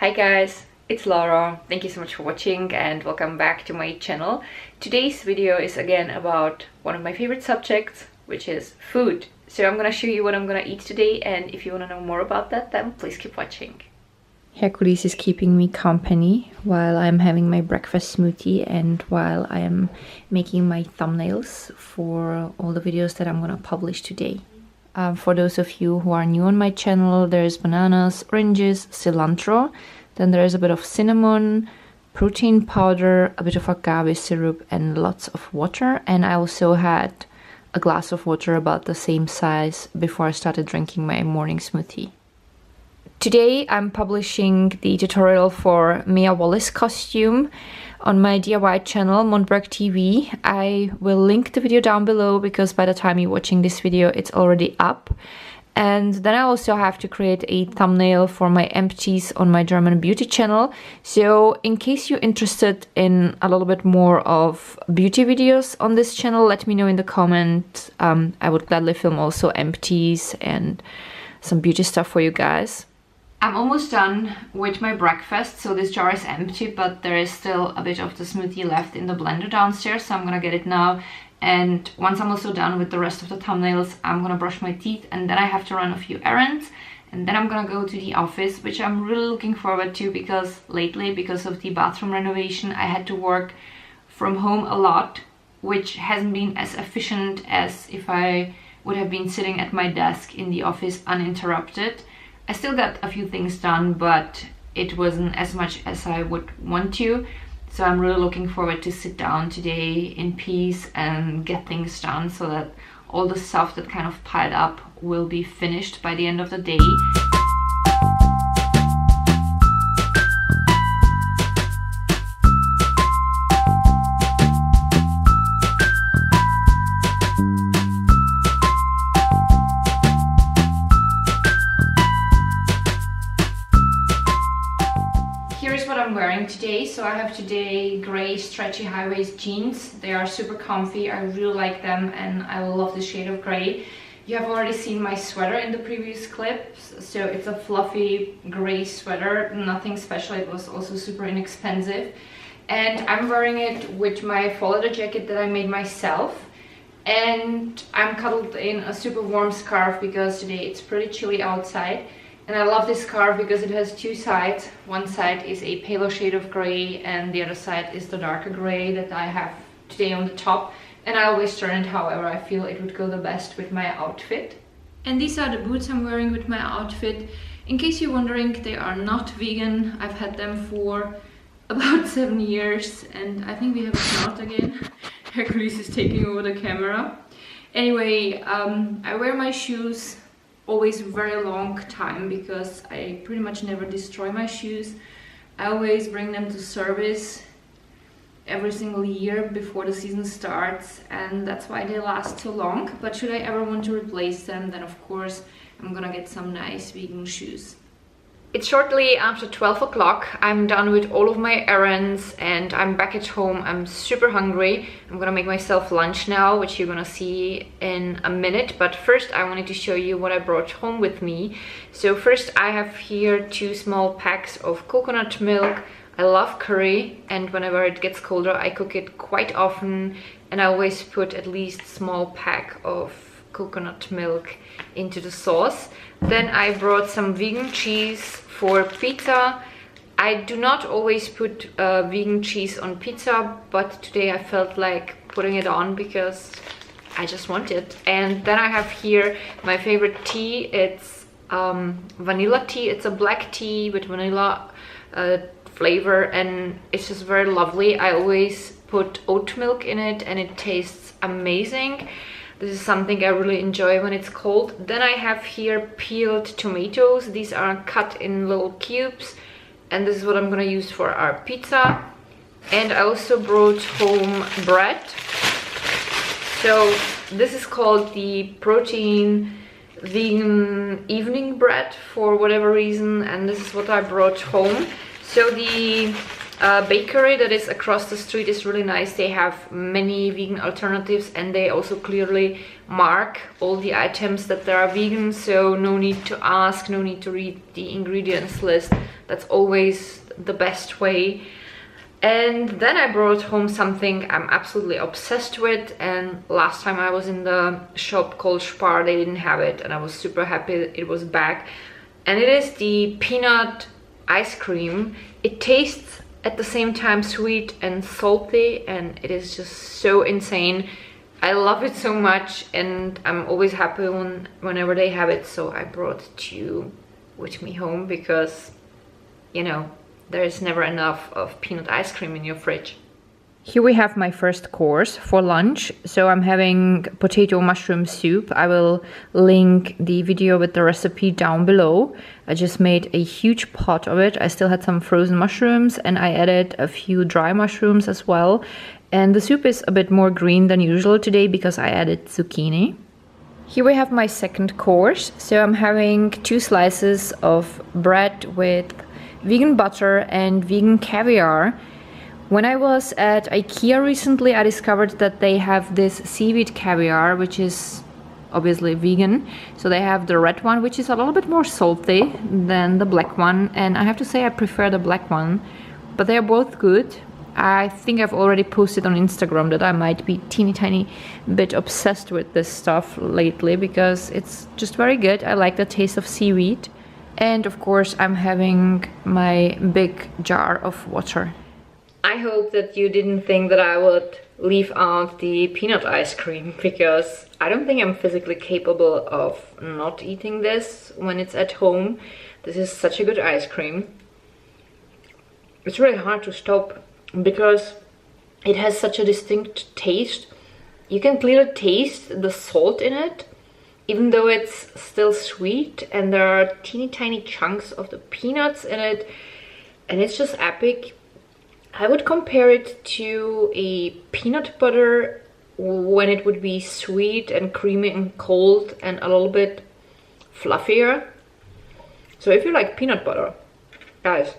Hi guys, it's Lara. Thank you so much for watching and welcome back to my channel. Today's video is again about one of my favorite subjects, which is food. So I'm gonna show you what I'm gonna eat today, and if you wanna know more about that, then please keep watching. Hercules is keeping me company while I'm having my breakfast smoothie and while I am making my thumbnails for all the videos that I'm gonna publish today. For those of you who are new on my channel, there's bananas, oranges, cilantro, then there's a bit of cinnamon, protein powder, a bit of agave syrup and lots of water. And I also had a glass of water about the same size before I started drinking my morning smoothie. Today I'm publishing the tutorial for Mia Wallace costume on my DIY channel, Montberg TV. I will link the video down below because by the time you're watching this video it's already up. And then I also have to create a thumbnail for my empties on my German beauty channel. So in case you're interested in a little bit more of beauty videos on this channel, let me know in the comments. I would gladly film also empties and some beauty stuff for you guys. I'm almost done with my breakfast, so this jar is empty, but there is still a bit of the smoothie left in the blender downstairs, so I'm gonna get it now. And once I'm also done with the rest of the thumbnails, I'm gonna brush my teeth and then I have to run a few errands. And then I'm gonna go to the office, which I'm really looking forward to because lately, because of the bathroom renovation, I had to work from home a lot, which hasn't been as efficient as if I would have been sitting at my desk in the office uninterrupted. I still got a few things done, but it wasn't as much as I would want to. So I'm really looking forward to sit down today in peace and get things done so that all the stuff that kind of piled up will be finished by the end of the day. Here's what I'm wearing today. So I have today gray stretchy high-waist jeans. They are super comfy. I really like them and I love the shade of gray. You have already seen my sweater in the previous clips. So it's a fluffy gray sweater, nothing special. It was also super inexpensive. And I'm wearing it with my faux leather jacket that I made myself. And I'm cuddled in a super warm scarf because today it's pretty chilly outside. And I love this scarf because it has two sides. One side is a paler shade of gray and the other side is the darker gray that I have today on the top. And I always turn it however I feel it would go the best with my outfit. And these are the boots I'm wearing with my outfit. In case you're wondering, they are not vegan. I've had them for about 7 years and I think we have a snort again. Hercules is taking over the camera. Anyway, I wear my shoes always very long time because I pretty much never destroy my shoes. I always bring them to service every single year before the season starts, and that's why they last so long. But should I ever want to replace them, then of course I'm gonna get some nice vegan shoes. It's shortly after 12 o'clock. I'm done with all of my errands and I'm back at home. I'm super hungry. I'm gonna make myself lunch now, which you're gonna see in a minute. But first I wanted to show you what I brought home with me. So first I have here 2 small packs of coconut milk. I love curry and whenever it gets colder I cook it quite often and I always put at least a small pack of coconut milk into the sauce. Then I brought some vegan cheese for pizza. I do not always put vegan cheese on pizza, but today I felt like putting it on because I just want it. And then I have here my favorite tea. It's vanilla tea. It's a black tea with vanilla flavor and it's just very lovely. I always put oat milk in it and it tastes amazing. This is something I really enjoy when it's cold. Then I have here peeled tomatoes. These are cut in little cubes and this is what I'm gonna use for our pizza. And I also brought home bread. So this is called the protein vegan evening bread for whatever reason, and this is what I brought home. So the bakery that is across the street is really nice. They have many vegan alternatives, and they also clearly mark all the items that they are vegan, so no need to ask, no need to read the ingredients list. That's always the best way. And then I brought home something I'm absolutely obsessed with, and last time I was in the shop called Spar, they didn't have it, and I was super happy it was back. And it is the peanut ice cream. It tastes at the same time sweet and salty, and it is just so insane. I love it so much, and I'm always happy whenever they have it, so I brought two with me home because, you know, there is never enough of peanut ice cream in your fridge. Here we have my first course for lunch. So I'm having potato mushroom soup. I will link the video with the recipe down below. I just made a huge pot of it. I still had some frozen mushrooms, and I added a few dry mushrooms as well. And the soup is a bit more green than usual today because I added zucchini. Here we have my second course. So I'm having 2 slices of bread with vegan butter and vegan caviar. When I was at IKEA recently, I discovered that they have this seaweed caviar, which is obviously vegan. So they have the red one, which is a little bit more salty than the black one, and I have to say I prefer the black one, but they are both good. I think I've already posted on Instagram that I might be teeny tiny bit obsessed with this stuff lately because it's just very good. I like the taste of seaweed. And of course I'm having my big jar of water. I hope that you didn't think that I would leave out the peanut ice cream, because I don't think I'm physically capable of not eating this when it's at home. This is such a good ice cream. It's really hard to stop because it has such a distinct taste. You can clearly taste the salt in it, even though it's still sweet, and there are teeny tiny chunks of the peanuts in it, and it's just epic. I would compare it to a peanut butter when it would be sweet and creamy and cold and a little bit fluffier. So if you like peanut butter, guys,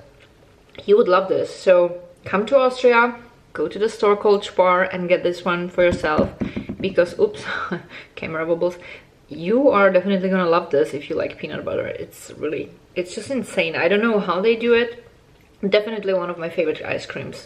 you would love this. So come to Austria, go to the store called Spar and get this one for yourself, because, oops, camera bubbles. You are definitely gonna love this if you like peanut butter. It's just insane. I don't know how they do it. Definitely one of my favorite ice creams.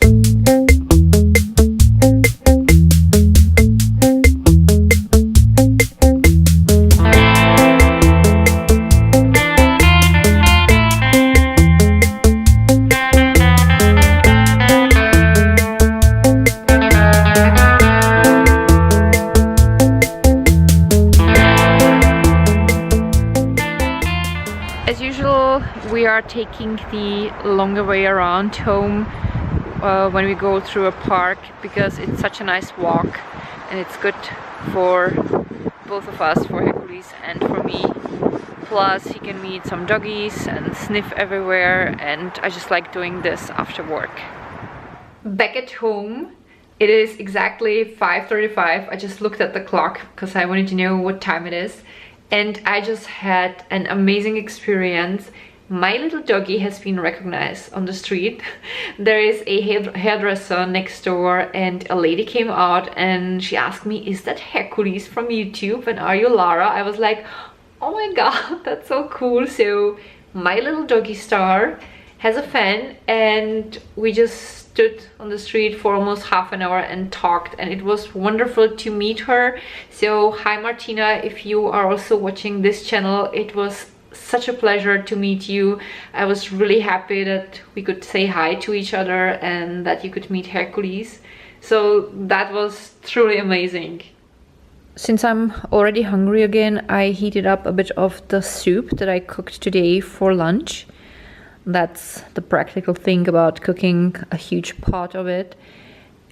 As usual, we are taking the longer way around home when we go through a park, because it's such a nice walk and it's good for both of us, for Hercules and for me. Plus he can meet some doggies and sniff everywhere, and I just like doing this after work. Back at home, it is exactly 5:35. I just looked at the clock because I wanted to know what time it is. And I just had an amazing experience. My little doggy has been recognized on the street. There is a hairdresser next door, and a lady came out and she asked me, "Is that Hercules from YouTube? And are you Lara?" I was like, oh my god, that's so cool. So my little doggy star has a fan, and we just stood on the street for almost half an hour and talked, and it was wonderful to meet her. So hi Martina, if you are also watching this channel, it was such a pleasure to meet you. I was really happy that we could say hi to each other and that you could meet Hercules. So that was truly amazing. Since I'm already hungry again, I heated up a bit of the soup that I cooked today for lunch. That's the practical thing about cooking a huge pot of it.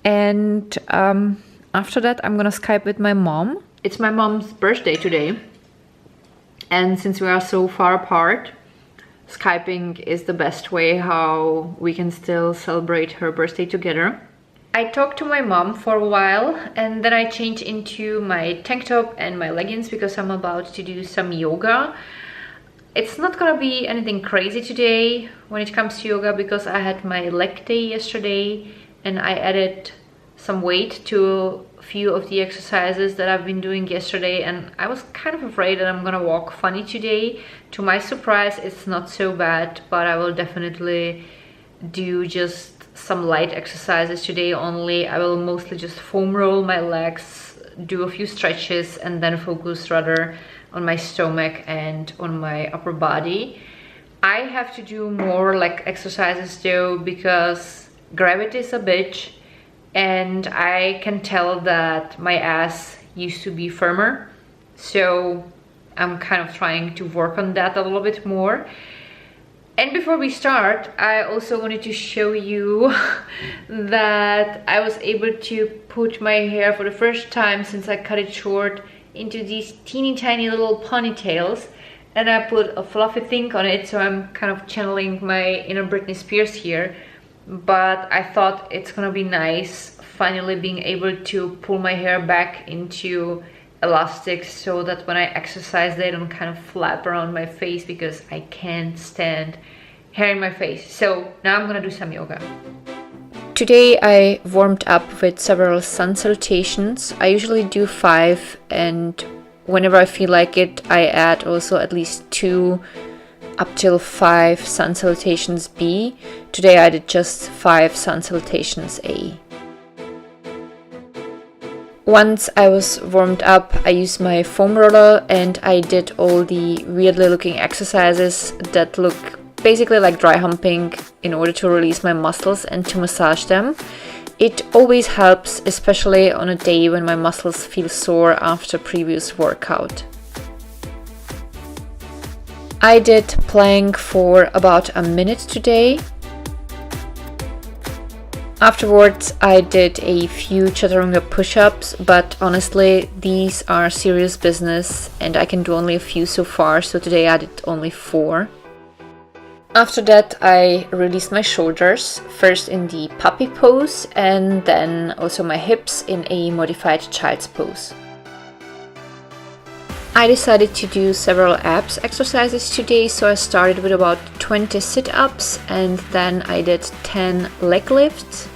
And after that, I'm gonna Skype with my mom. It's my mom's birthday today. And since we are so far apart, Skyping is the best way how we can still celebrate her birthday together. I talked to my mom for a while, and then I changed into my tank top and my leggings because I'm about to do some yoga. It's not gonna be anything crazy today when it comes to yoga because I had my leg day yesterday and I added some weight to a few of the exercises that I've been doing yesterday, and I was kind of afraid that I'm gonna walk funny today. To my surprise, it's not so bad, but I will definitely do just some light exercises today only. I will mostly just foam roll my legs, do a few stretches, and then focus rather on my stomach and on my upper body. I have to do more leg exercises though because gravity is a bitch, and I can tell that my ass used to be firmer, so I'm kind of trying to work on that a little bit more. And before we start, I also wanted to show you that I was able to put my hair for the first time since I cut it short into these teeny tiny little ponytails, and I put a fluffy thing on it, so I'm kind of channeling my inner Britney Spears here. But I thought it's gonna be nice finally being able to pull my hair back into elastics so that when I exercise they don't kind of flap around my face because I can't stand hair in my face. So now I'm gonna do some yoga. Today I warmed up with several sun salutations. I usually do 5, and whenever I feel like it I add also at least 2 up till 5 sun salutations B. Today I did just 5 sun salutations A. Once I was warmed up, I used my foam roller and I did all the weirdly looking exercises that look basically like dry humping in order to release my muscles and to massage them. It always helps, especially on a day when my muscles feel sore after previous workout. I did plank for about a minute today. Afterwards, I did a few chaturanga push-ups, but honestly, these are serious business and I can do only a few so far, so today I did only 4. After that, I released my shoulders, first in the puppy pose and then also my hips in a modified child's pose. I decided to do several abs exercises today, so I started with about 20 sit-ups and then I did 10 leg lifts.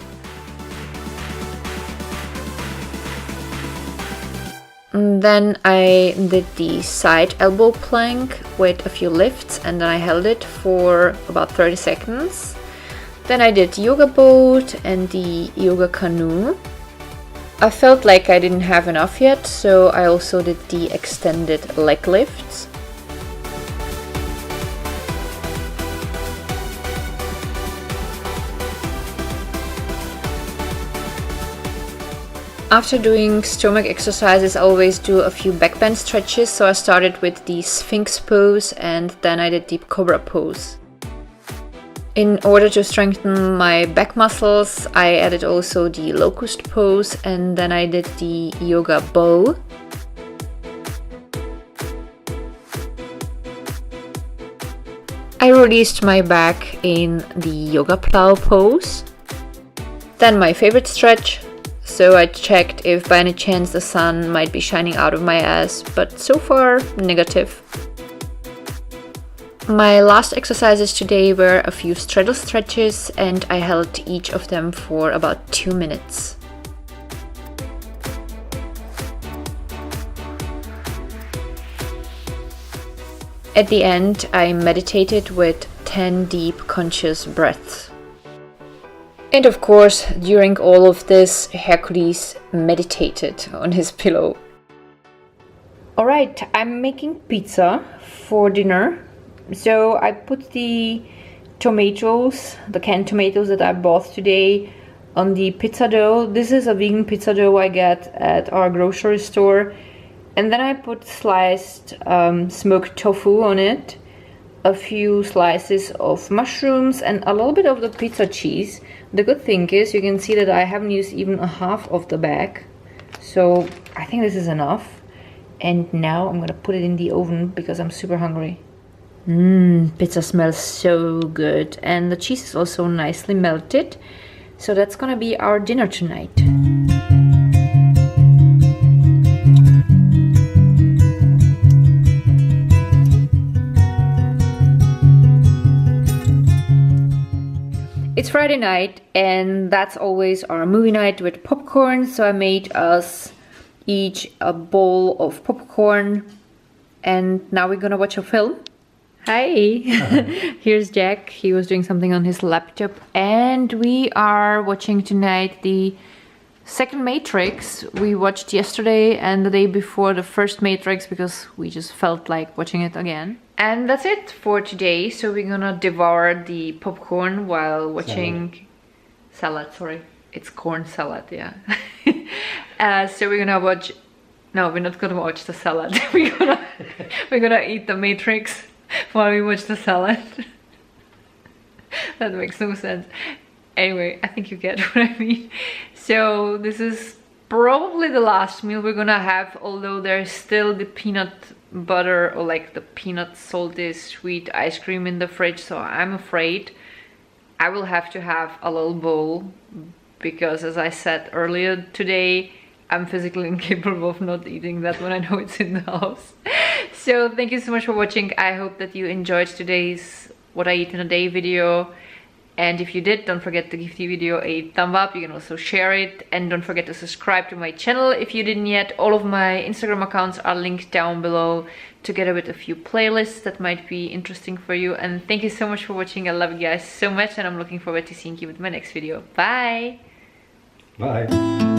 And then I did the side elbow plank with a few lifts and then I held it for about 30 seconds. Then I did yoga boat and the yoga canoe. I felt like I didn't have enough yet, so I also did the extended leg lifts. After doing stomach exercises, I always do a few back bend stretches, so I started with the Sphinx pose and then I did the Cobra pose. In order to strengthen my back muscles, I added also the locust pose and then I did the yoga bow. I released my back in the yoga plow pose. Then my favorite stretch. So I checked if by any chance the sun might be shining out of my ass, but so far negative. My last exercises today were a few straddle stretches and I held each of them for about 2 minutes. At the end, I meditated with 10 deep conscious breaths. And of course, during all of this, Hercules meditated on his pillow. Alright, I'm making pizza for dinner. So I put the tomatoes, the canned tomatoes that I bought today, on the pizza dough. This is a vegan pizza dough I get at our grocery store. And then I put sliced smoked tofu on it, a few slices of mushrooms and a little bit of the pizza cheese. The good thing is you can see that I haven't used even a half of the bag. So I think this is enough. And now I'm gonna put it in the oven because I'm super hungry. Pizza smells so good and the cheese is also nicely melted. So that's gonna be our dinner tonight. It's Friday night and that's always our movie night with popcorn, so I made us each a bowl of popcorn and now we're gonna watch a film. Hi! Here's Jack, he was doing something on his laptop and we are watching tonight the second Matrix. We watched yesterday and the day before the first Matrix because we just felt like watching it again. And that's it for today. So we're gonna devour the popcorn while watching salad. Sorry, it's corn salad, yeah. So we're gonna watch. No, we're not gonna watch the salad. we're gonna eat the Matrix while we watch the salad. That makes no sense. Anyway, I think you get what I mean. So this is probably the last meal we're gonna have, although there's still the peanut butter or like the peanut salty sweet ice cream in the fridge, so I'm afraid I will have to have a little bowl because, as I said earlier today, I'm physically incapable of not eating that when I know it's in the house. So thank you so much for watching. I hope that you enjoyed today's what I eat in a day video. And if you did, don't forget to give the video a thumb up. You can also share it. And don't forget to subscribe to my channel if you didn't yet. All of my Instagram accounts are linked down below, together with a few playlists that might be interesting for you. And thank you so much for watching. I love you guys so much and I'm looking forward to seeing you with my next video. Bye! Bye!